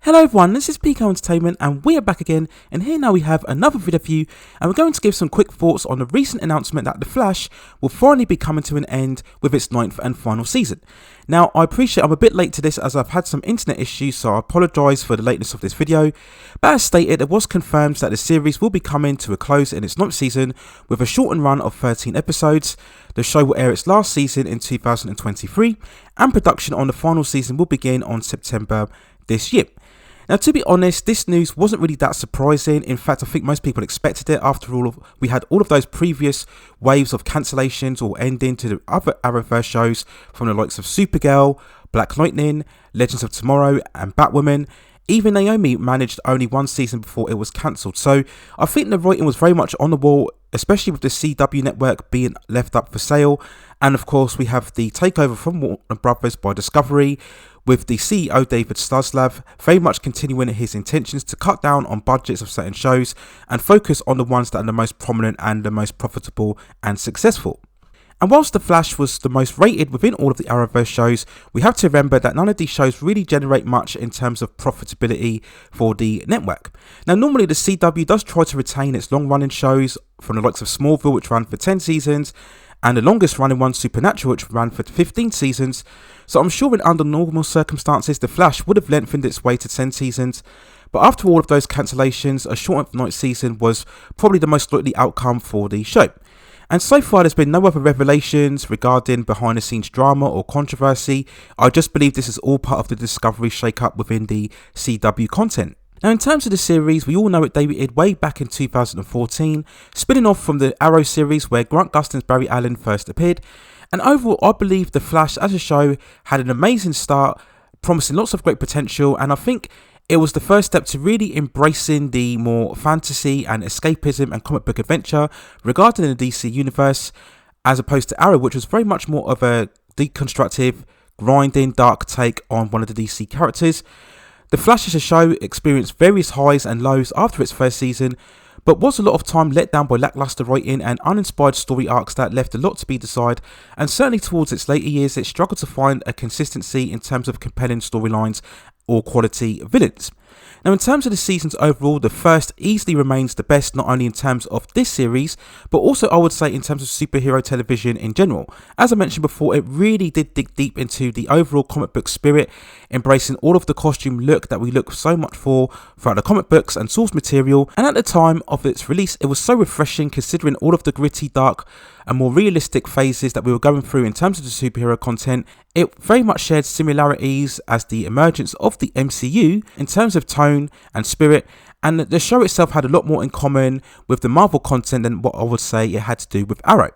Hello everyone, this is Pico Entertainment and we are back again, and here now we have another video for you, and we're going to give some quick thoughts on the recent announcement that The Flash will finally be coming to an end with its 9th and final season. Now, I appreciate I'm a bit late to this as I've had some internet issues, so I apologise for the lateness of this video, but as stated, it was confirmed that the series will be coming to a close in its 9th season with a shortened run of 13 episodes. The show will air its last season in 2023, and production on the final season will begin on September this year. Now, to be honest, this news wasn't really that surprising. In fact, I think most people expected it. After all, we had all of those previous waves of cancellations or ending to the other Arrowverse shows from the likes of Supergirl, Black Lightning, Legends of Tomorrow and Batwoman. Even Naomi managed only one season before it was cancelled. So I think the writing was very much on the wall, especially with the CW network being left up for sale. And of course, we have the takeover from Warner Brothers by Discovery, with the CEO David Zaslav very much continuing his intentions to cut down on budgets of certain shows and focus on the ones that are the most prominent and the most profitable and successful. And whilst The Flash was the most rated within all of the Arrowverse shows, we have to remember that none of these shows really generate much in terms of profitability for the network. Now, normally the CW does try to retain its long-running shows from the likes of Smallville, which ran for 10 seasons, and the longest running one, Supernatural, which ran for 15 seasons. So I'm sure in under normal circumstances, The Flash would have lengthened its way to 10 seasons. But after all of those cancellations, a shortened night season was probably the most likely outcome for the show. And so far, there's been no other revelations regarding behind the scenes drama or controversy. I just believe this is all part of the Discovery shake-up within the CW content. Now, in terms of the series, we all know it debuted way back in 2014, spinning off from the Arrow series where Grant Gustin's Barry Allen first appeared. And overall, I believe The Flash as a show had an amazing start, promising lots of great potential, and I think it was the first step to really embracing the more fantasy and escapism and comic book adventure regarding the DC universe, as opposed to Arrow, which was very much more of a deconstructive, grinding, dark take on one of the DC characters. The Flash as a show experienced various highs and lows after its first season, but was a lot of time let down by lackluster writing and uninspired story arcs that left a lot to be desired, and certainly towards its later years it struggled to find a consistency in terms of compelling storylines or quality villains. Now, in terms of the seasons overall, the first easily remains the best, not only in terms of this series, but also I would say in terms of superhero television in general. As I mentioned before, it really did dig deep into the overall comic book spirit, embracing all of the costume look that we look so much for throughout the comic books and source material. And at the time of its release, it was so refreshing considering all of the gritty, dark and more realistic phases that we were going through in terms of the superhero content. It very much shared similarities as the emergence of the MCU in terms of tone and spirit, and the show itself had a lot more in common with the Marvel content than what I would say it had to do with Arrow.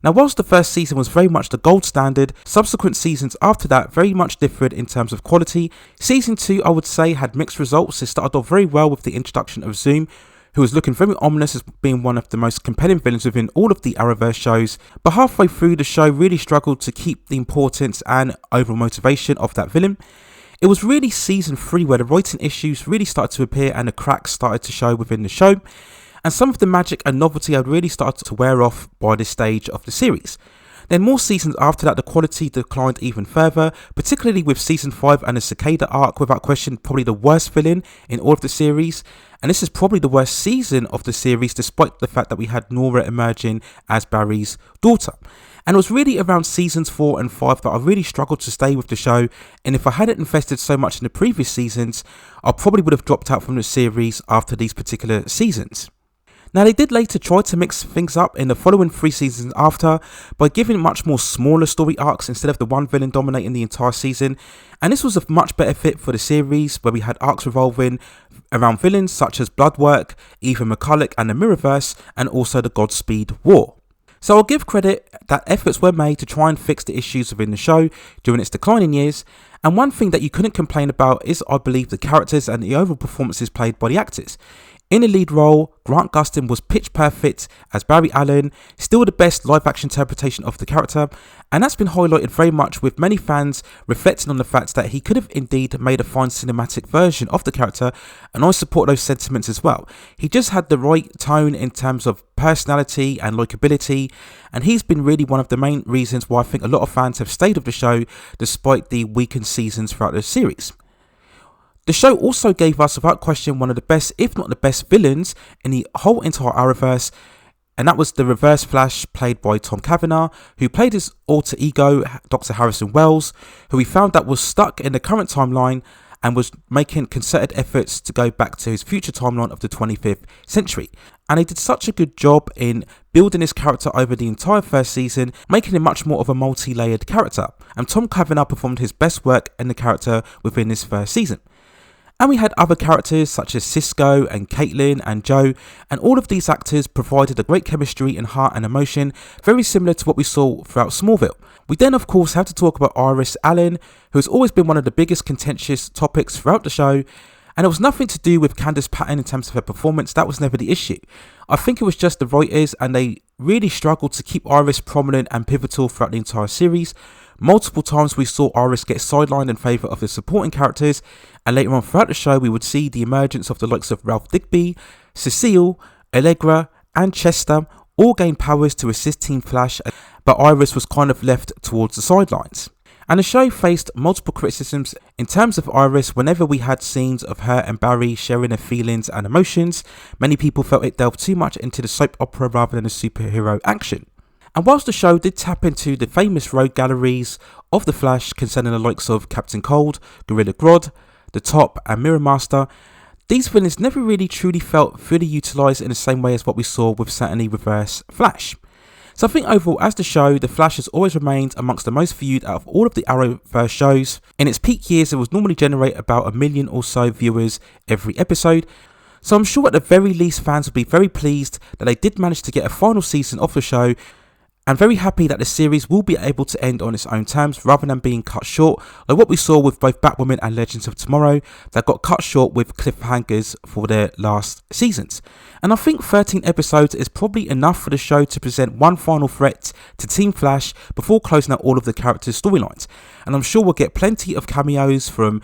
Now, whilst the first season was very much the gold standard, subsequent seasons after that very much differed in terms of quality. Season 2, I would say, had mixed results. It started off very well with the introduction of Zoom, who was looking very ominous as being one of the most compelling villains within all of the Arrowverse shows, but halfway through the show really struggled to keep the importance and overall motivation of that villain. It was really season 3 where the writing issues really started to appear and the cracks started to show within the show, and some of the magic and novelty had really started to wear off by this stage of the series. Then more seasons after that, the quality declined even further, particularly with season 5 and the Cicada arc, without question probably the worst villain in all of the series. And this is probably the worst season of the series, despite the fact that we had Nora emerging as Barry's daughter. And it was really around seasons 4 and 5 that I really struggled to stay with the show, and if I hadn't invested so much in the previous seasons, I probably would have dropped out from the series after these particular seasons. Now, they did later try to mix things up in the following 3 seasons after by giving much more smaller story arcs instead of the one villain dominating the entire season, and this was a much better fit for the series where we had arcs revolving around villains such as Bloodwork, Eva McCulloch and the Mirrorverse, and also the Godspeed War. So I'll give credit that efforts were made to try and fix the issues within the show during its declining years, and one thing that you couldn't complain about is, I believe, the characters and the overall performances played by the actors. In the lead role, Grant Gustin was pitch perfect as Barry Allen, still the best live action interpretation of the character, and that's been highlighted very much with many fans reflecting on the fact that he could have indeed made a fine cinematic version of the character, and I support those sentiments as well. He just had the right tone in terms of personality and likability, and he's been really one of the main reasons why I think a lot of fans have stayed with the show despite the weakened seasons throughout the series. The show also gave us, without question, one of the best, if not the best, villains in the whole entire Arrowverse, and that was the Reverse Flash, played by Tom Cavanagh, who played his alter ego, Dr. Harrison Wells, who we found that was stuck in the current timeline and was making concerted efforts to go back to his future timeline of the 25th century. And he did such a good job in building his character over the entire first season, making him much more of a multi-layered character. And Tom Cavanagh performed his best work in the character within this first season. And we had other characters such as Cisco and Caitlin and Joe, and all of these actors provided a great chemistry and heart and emotion, very similar to what we saw throughout Smallville. We then of course have to talk about Iris Allen, who has always been one of the biggest contentious topics throughout the show, and it was nothing to do with Candice Patton in terms of her performance. That was never the issue. I think it was just the writers, and they really struggled to keep Iris prominent and pivotal throughout the entire series. Multiple times we saw Iris get sidelined in favour of the supporting characters, and later on throughout the show we would see the emergence of the likes of Ralph Digby, Cecile, Allegra and Chester all gain powers to assist Team Flash, but Iris was kind of left towards the sidelines. And the show faced multiple criticisms in terms of Iris whenever we had scenes of her and Barry sharing their feelings and emotions. Many people felt it delved too much into the soap opera rather than the superhero action. And whilst the show did tap into the famous rogue galleries of The Flash concerning the likes of Captain Cold, Gorilla Grodd, The Top and Mirror Master, these villains never really truly felt fully utilised in the same way as what we saw with certainly Reverse Flash. So I think overall as the show, The Flash has always remained amongst the most viewed out of all of the Arrowverse shows. In its peak years it would normally generate about 1 million or so viewers every episode. So I'm sure at the very least fans will be very pleased that they did manage to get a final season of the show, and very happy that the series will be able to end on its own terms rather than being cut short, like what we saw with both Batwoman and Legends of Tomorrow that got cut short with cliffhangers for their last seasons. And I think 13 episodes is probably enough for the show to present one final threat to Team Flash before closing out all of the characters' storylines. And I'm sure we'll get plenty of cameos from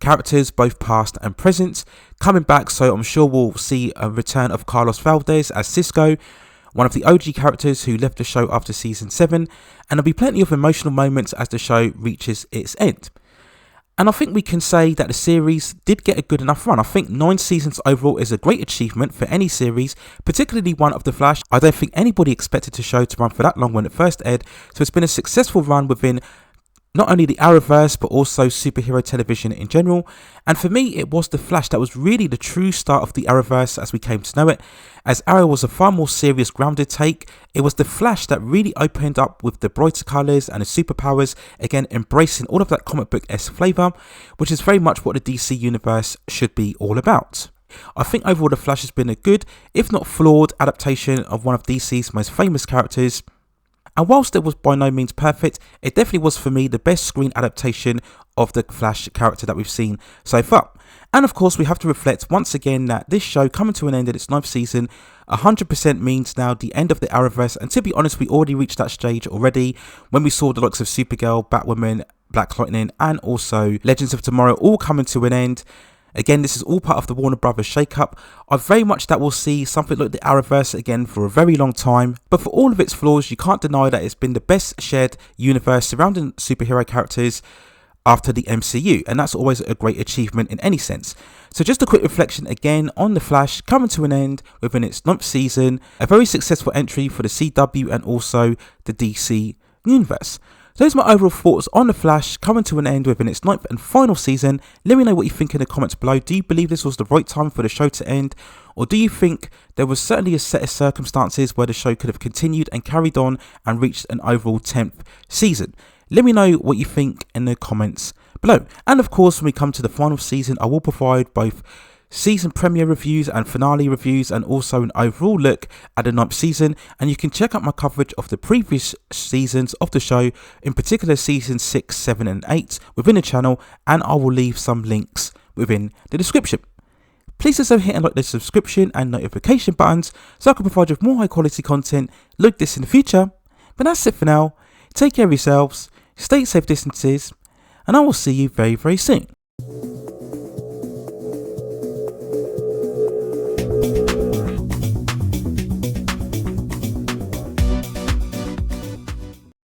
characters both past and present coming back, so I'm sure we'll see a return of Carlos Valdez as Cisco, one of the OG characters who left the show after season 7, and there'll be plenty of emotional moments as the show reaches its end. And I think we can say that the series did get a good enough run. I think 9 seasons overall is a great achievement for any series, particularly one of The Flash. I don't think anybody expected the show to run for that long when it first aired, so it's been a successful run within not only the Arrowverse but also superhero television in general. And for me it was The Flash that was really the true start of the Arrowverse as we came to know it. As Arrow was a far more serious, grounded take, it was The Flash that really opened up with the brighter colours and the superpowers, again embracing all of that comic book-esque flavour, which is very much what the DC universe should be all about. I think overall The Flash has been a good, if not flawed, adaptation of one of DC's most famous characters. And whilst it was by no means perfect, it definitely was for me the best screen adaptation of the Flash character that we've seen so far. And of course we have to reflect once again that this show coming to an end in its 9th season 100% means now the end of the Arrowverse, and to be honest we already reached that stage already when we saw the likes of Supergirl, Batwoman, Black Lightning and also Legends of Tomorrow all coming to an end. Again, this is all part of the Warner Brothers shake-up. I very much that we'll see something like the Arrowverse again for a very long time. But for all of its flaws, you can't deny that it's been the best shared universe surrounding superhero characters after the MCU. And that's always a great achievement in any sense. So just a quick reflection again on The Flash coming to an end within its 9th season. A very successful entry for the CW and also the DC universe. Those are my overall thoughts on The Flash coming to an end within its 9th and final season. Let me know what you think in the comments below. Do you believe this was the right time for the show to end? Or do you think there was certainly a set of circumstances where the show could have continued and carried on and reached an overall 10th season? Let me know what you think in the comments below. And of course, when we come to the final season, I will provide both season premiere reviews and finale reviews and also an overall look at the 9th season, and you can check out my coverage of the previous seasons of the show, in particular seasons 6, 7 and 8 within the channel, and I will leave some links within the description. Please also hit and like the subscription and notification buttons so I can provide you with more high quality content like this in the future. But that's it for now. Take care of yourselves, stay safe distances, and I will see you very soon.